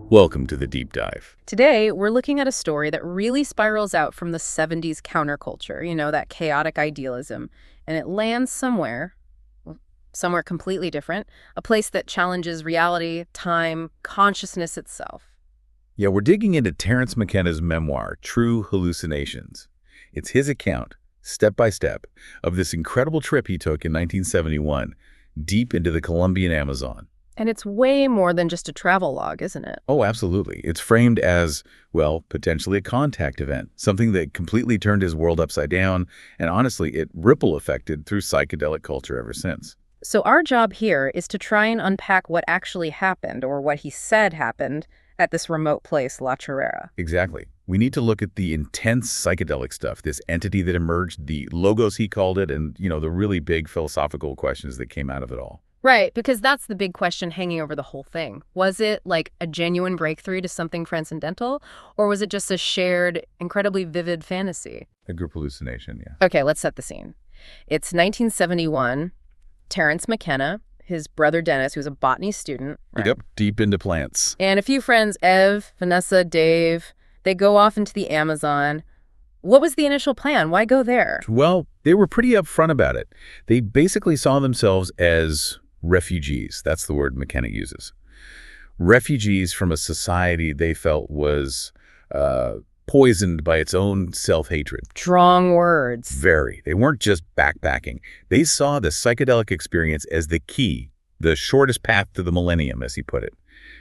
Welcome to the Deep Dive. Today, we're looking at a story that really spirals out from the 70s counterculture, that chaotic idealism, and it lands somewhere completely different, a place that challenges reality, time, consciousness itself. Yeah, we're digging into Terence McKenna's memoir, True Hallucinations. It's his account, step by step, of this incredible trip he took in 1971, deep into the Colombian Amazon. And it's way more than just a travel log, isn't it? Oh, absolutely. It's framed as, well, potentially a contact event, something that completely turned his world upside down, and honestly, it ripple affected through psychedelic culture ever since. So our job here is to try and unpack what actually happened, or what he said happened, at this remote place, La Chorrera. Exactly. We need to look at the intense psychedelic stuff, this entity that emerged, the logos he called it, and, the really big philosophical questions that came out of it all. Right, because that's the big question hanging over the whole thing. Was it like a genuine breakthrough to something transcendental, or was it just a shared, incredibly vivid fantasy? A group hallucination, yeah. Okay, let's set the scene. It's 1971. Terence McKenna, his brother Dennis, who's a botany student. Right? Yep, deep into plants. And a few friends, Ev, Vanessa, Dave, they go off into the Amazon. What was the initial plan? Why go there? Well, they were pretty upfront about it. They basically saw themselves as refugees. That's the word McKenna uses. Refugees from a society they felt was poisoned by its own self-hatred. Strong words. Very. They weren't just backpacking. They saw the psychedelic experience as the key, the shortest path to the millennium, as he put it.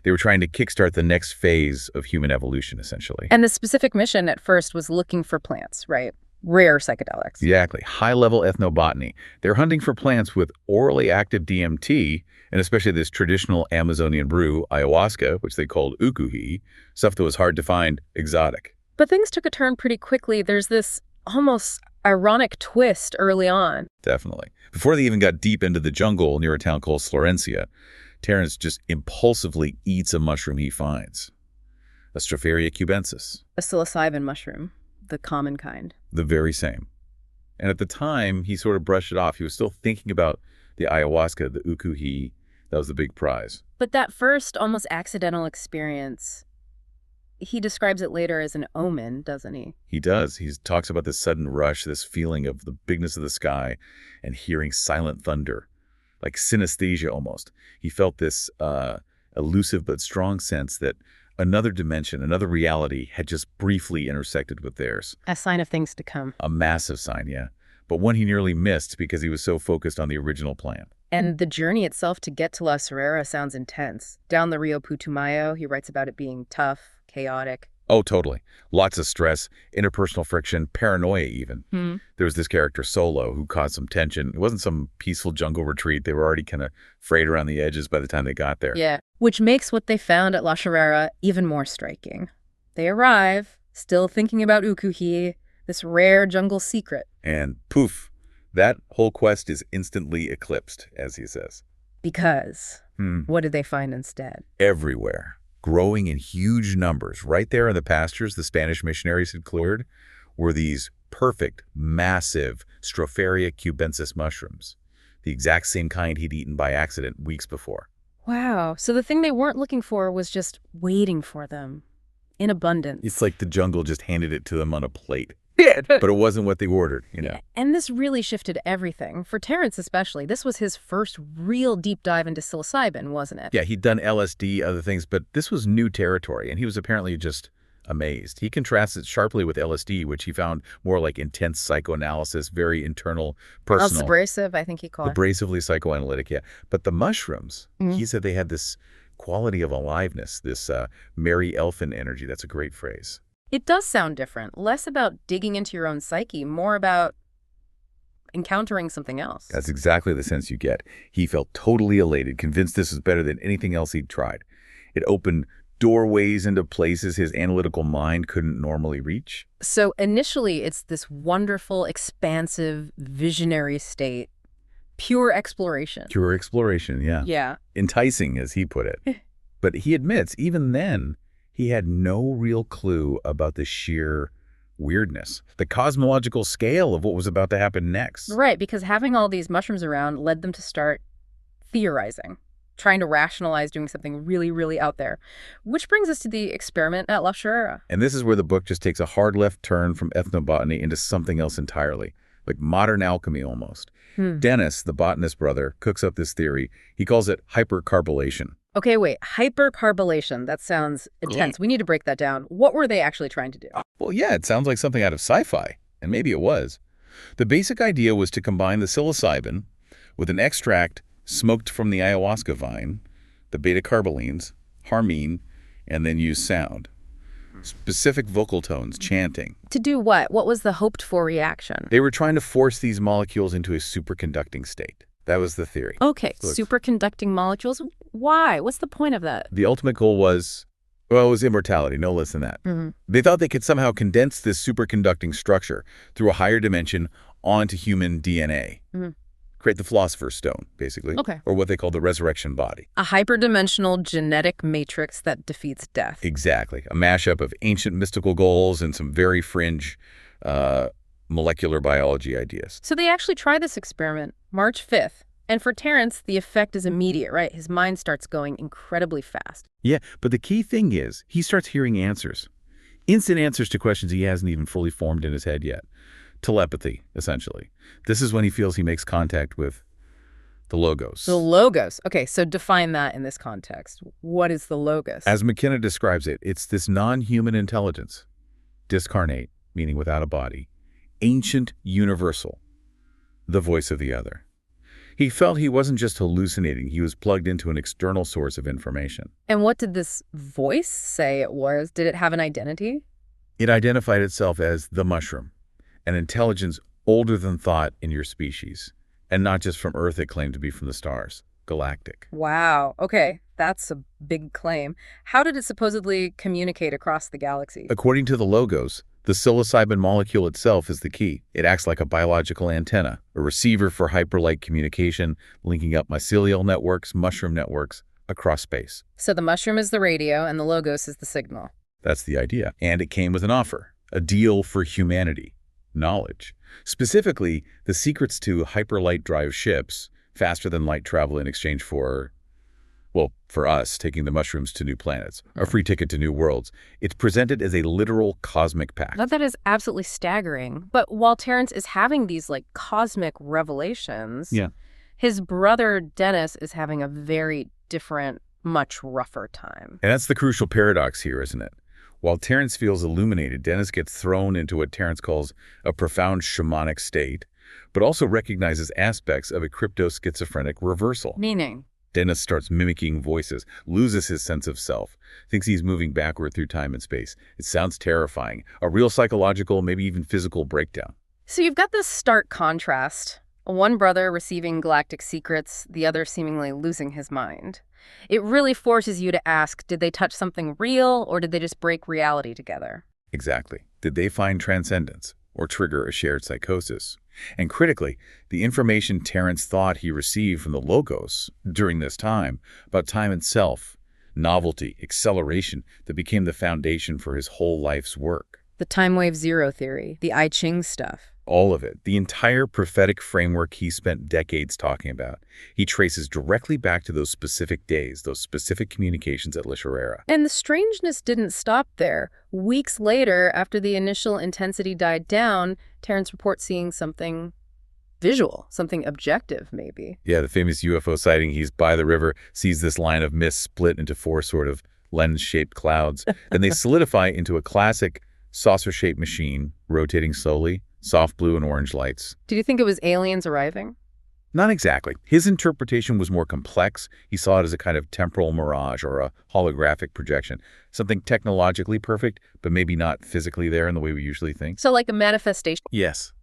They were trying to kickstart the next phase of human evolution, essentially. And the specific mission at first was looking for plants, right? Rare psychedelics. Exactly. High-level ethnobotany. They're hunting for plants with orally active DMT, and especially this traditional Amazonian brew, ayahuasca, which they called ukuhi, stuff that was hard to find, exotic. But things took a turn pretty quickly. There's this almost ironic twist early on. Definitely. Before they even got deep into the jungle near a town called Florencia, Terence just impulsively eats a mushroom he finds. A Stropharia cubensis. A psilocybin mushroom, the common kind. The very same. And at the time, he sort of brushed it off. He was still thinking about the ayahuasca, the ukuhi. That was the big prize. But that first, almost accidental experience, he describes it later as an omen, doesn't he? He does. He talks about this sudden rush, this feeling of the bigness of the sky and hearing silent thunder, like synesthesia almost. He felt this elusive but strong sense that another dimension, another reality had just briefly intersected with theirs. A sign of things to come. A massive sign, yeah. But one he nearly missed because he was so focused on the original plan. And the journey itself to get to La Chorrera sounds intense. Down the Rio Putumayo, he writes about it being tough, chaotic. Oh, totally. Lots of stress, interpersonal friction, paranoia even. There was this character, Solo, who caused some tension. It wasn't some peaceful jungle retreat. They were already kind of frayed around the edges by the time they got there. Yeah, which makes what they found at La Chorrera even more striking. They arrive, still thinking about ukuhi, this rare jungle secret. And poof, that whole quest is instantly eclipsed, as he says. Because what did they find instead? Everywhere. Growing in huge numbers, right there in the pastures the Spanish missionaries had cleared, were these perfect, massive Stropharia cubensis mushrooms, the exact same kind he'd eaten by accident weeks before. Wow. So the thing they weren't looking for was just waiting for them, in abundance. It's like the jungle just handed it to them on a plate. But it wasn't what they ordered, Yeah. And this really shifted everything. For Terence especially, this was his first real deep dive into psilocybin, wasn't it? Yeah, he'd done LSD, other things, but this was new territory, and he was apparently just amazed. He contrasts it sharply with LSD, which he found more like intense psychoanalysis, very internal, personal. Abrasive, I think he called it. Abrasively psychoanalytic, yeah. But the mushrooms, he said they had this quality of aliveness, this merry elfin energy. That's a great phrase. It does sound different. Less about digging into your own psyche, more about encountering something else. That's exactly the sense you get. He felt totally elated, convinced this was better than anything else he'd tried. It opened doorways into places his analytical mind couldn't normally reach. So initially, it's this wonderful, expansive, visionary state. Pure exploration. Pure exploration, yeah. Yeah. Enticing, as he put it. But he admits, even then, he had no real clue about the sheer weirdness, the cosmological scale of what was about to happen next. Right, because having all these mushrooms around led them to start theorizing. trying to rationalize doing something really, really out there. Which brings us to the experiment at La Chorrera. And this is where the book just takes a hard left turn from ethnobotany into something else entirely, like modern alchemy almost. Dennis, the botanist brother, cooks up this theory. He calls it hypercarbolation. Okay, wait. Hypercarbolation. That sounds intense. We need to break that down. What were they actually trying to do? Well, yeah, it sounds like something out of sci-fi, and maybe it was. The basic idea was to combine the psilocybin with an extract smoked from the ayahuasca vine, the beta-carbolines, harmine, and then use sound. Specific vocal tones, chanting. To do what? What was the hoped-for reaction? They were trying to force these molecules into a superconducting state. That was the theory. Okay, Look. superconducting molecules. Why? What's the point of that? The ultimate goal was, well, it was immortality, no less than that. They thought they could somehow condense this superconducting structure through a higher dimension onto human DNA. Create the philosopher's stone, basically. Okay. Or what they call the resurrection body. A hyperdimensional genetic matrix that defeats death. Exactly. A mashup of ancient mystical goals and some very fringe molecular biology ideas. So they actually try this experiment March 5th. And for Terence, the effect is immediate, right? His mind starts going incredibly fast. Yeah, but the key thing is he starts hearing answers. Instant answers to questions he hasn't even fully formed in his head yet. Telepathy, essentially. This is when he feels he makes contact with the logos. The logos. Okay, so define that in this context. What is the logos? As McKenna describes it, it's this non-human intelligence. Discarnate, meaning without a body. Ancient universal. The voice of the other. He felt he wasn't just hallucinating, he was plugged into an external source of information. And what did this voice say it was? Did it have an identity? It identified itself as the mushroom, an intelligence older than thought in your species, and not just from Earth, it claimed to be from the stars, galactic. Wow. Okay, that's a big claim. How did it supposedly communicate across the galaxy? According to the logos, the psilocybin molecule itself is the key. It acts like a biological antenna, a receiver for hyperlight communication, linking up mycelial networks, mushroom networks, across space. So the mushroom is the radio and the logos is the signal. That's the idea. And it came with an offer, a deal for humanity, knowledge. Specifically, the secrets to hyperlight drive ships, faster than light travel in exchange for, well, for us, taking the mushrooms to new planets, a free ticket to new worlds. It's presented as a literal cosmic pact. Now, that is absolutely staggering. But while Terence is having these, cosmic revelations, his brother Dennis is having a very different, much rougher time. And that's the crucial paradox here, isn't it? While Terence feels illuminated, Dennis gets thrown into what Terence calls a profound shamanic state, but also recognizes aspects of a crypto-schizophrenic reversal. Meaning? Dennis starts mimicking voices, loses his sense of self, thinks he's moving backward through time and space. It sounds terrifying, a real psychological, maybe even physical breakdown. So you've got this stark contrast. One brother receiving galactic secrets, the other seemingly losing his mind. It really forces you to ask, did they touch something real, or did they just break reality together? Exactly. Did they find transcendence, or trigger a shared psychosis? And critically, the information Terence thought he received from the logos during this time, about time itself, novelty, acceleration, that became the foundation for his whole life's work. The time wave zero theory, the I Ching stuff. All of it, the entire prophetic framework he spent decades talking about, he traces directly back to those specific days, those specific communications at La Chorrera. And the strangeness didn't stop there. Weeks later, after the initial intensity died down, Terence reports seeing something visual, something objective, maybe. Yeah, the famous UFO sighting. He's by the river, sees this line of mist split into four sort of lens-shaped clouds, and they solidify into a classic saucer-shaped machine, rotating slowly, soft blue and orange lights. Did you think it was aliens arriving? Not exactly. His interpretation was more complex. He saw it as a kind of temporal mirage or a holographic projection, something technologically perfect, but maybe not physically there in the way we usually think. So like a manifestation? Yes.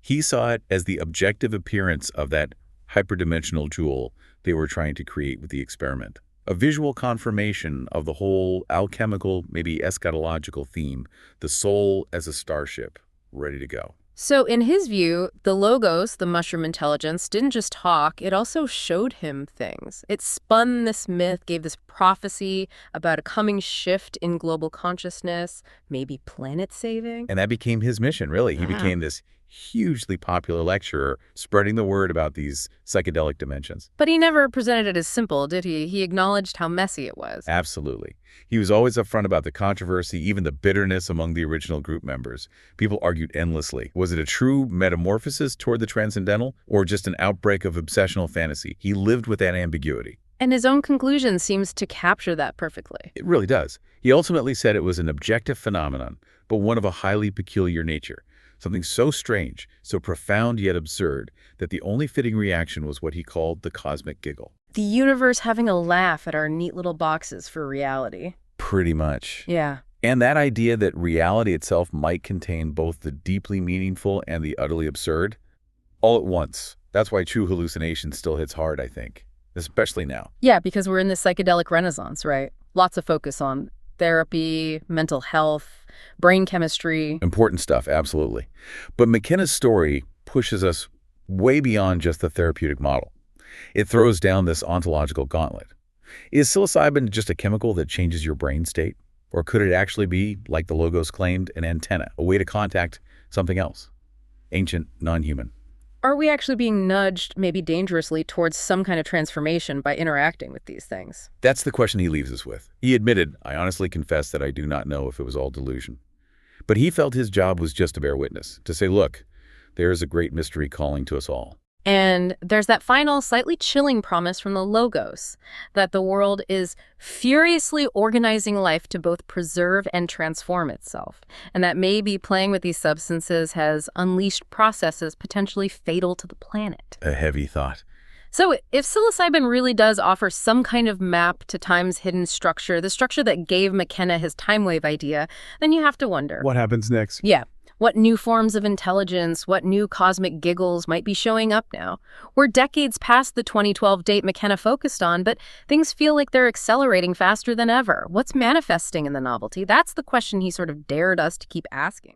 He saw it as the objective appearance of that hyperdimensional jewel they were trying to create with the experiment. A visual confirmation of the whole alchemical, maybe eschatological theme, the soul as a starship, ready to go. So in his view, the logos, the mushroom intelligence, didn't just talk, it also showed him things. It spun this myth, gave this prophecy about a coming shift in global consciousness, maybe planet saving. And that became his mission, really. He became this hugely popular lecturer spreading the word about these psychedelic dimensions. But he never presented it as simple, did he? He acknowledged how messy it was. Absolutely. He was always upfront about the controversy, even the bitterness among the original group members. People argued endlessly. Was it a true metamorphosis toward the transcendental, or just an outbreak of obsessional fantasy? He lived with that ambiguity. And his own conclusion seems to capture that perfectly. It really does. He ultimately said it was an objective phenomenon, but one of a highly peculiar nature. Something so strange, so profound yet absurd, that the only fitting reaction was what he called the cosmic giggle. The universe having a laugh at our neat little boxes for reality. Pretty much. Yeah. And that idea that reality itself might contain both the deeply meaningful and the utterly absurd, all at once. That's why true hallucination still hits hard, I think. Especially now. Yeah, because we're in this psychedelic renaissance, right? Lots of focus on therapy, mental health, brain chemistry. Important stuff, absolutely. But McKenna's story pushes us way beyond just the therapeutic model. It throws down this ontological gauntlet. Is psilocybin just a chemical that changes your brain state? Or could it actually be, like the logos claimed, an antenna, a way to contact something else? Ancient, non-human. Are we actually being nudged, maybe dangerously, towards some kind of transformation by interacting with these things? That's the question he leaves us with. He admitted, "I honestly confess that I do not know if it was all delusion." But he felt his job was just to bear witness, to say, look, there is a great mystery calling to us all. And there's that final, slightly chilling promise from the logos, that the world is furiously organizing life to both preserve and transform itself, and that maybe playing with these substances has unleashed processes potentially fatal to the planet. A heavy thought. So if psilocybin really does offer some kind of map to time's hidden structure, the structure that gave McKenna his time wave idea, then you have to wonder. What happens next? Yeah. What new forms of intelligence, what new cosmic giggles might be showing up now? We're decades past the 2012 date McKenna focused on, but things feel like they're accelerating faster than ever. What's manifesting in the novelty? That's the question he sort of dared us to keep asking.